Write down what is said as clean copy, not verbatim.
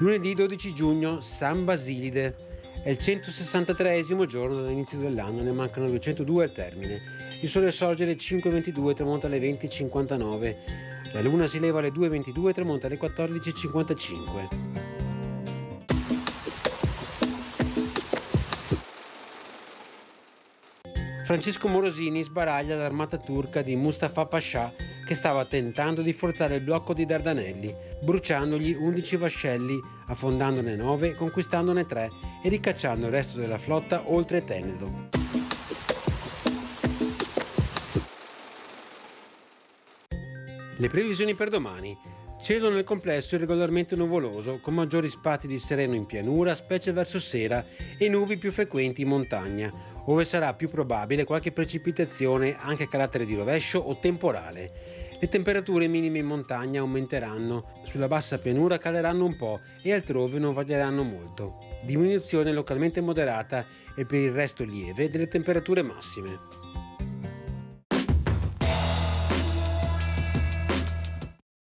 Lunedì 12 giugno, San Basilide. È il 163esimo giorno dall'inizio dell'anno, ne mancano 202 al termine. Il sole sorge alle 5:22 e tramonta alle 20:59. La luna si leva alle 2:22 e tramonta alle 14:55. Francesco Morosini sbaraglia l'armata turca di Mustafa Pascià che stava tentando di forzare il blocco di Dardanelli, bruciandogli 11 vascelli, affondandone 9, conquistandone 3 e ricacciando il resto della flotta oltre Tenedo. Le previsioni per domani. Cielo nel complesso irregolarmente nuvoloso, con maggiori spazi di sereno in pianura, specie verso sera, e nubi più frequenti in montagna, ove sarà più probabile qualche precipitazione anche a carattere di rovescio o temporale. Le temperature minime in montagna aumenteranno, sulla bassa pianura caleranno un po' e altrove non varieranno molto. Diminuzione localmente moderata e per il resto lieve delle temperature massime.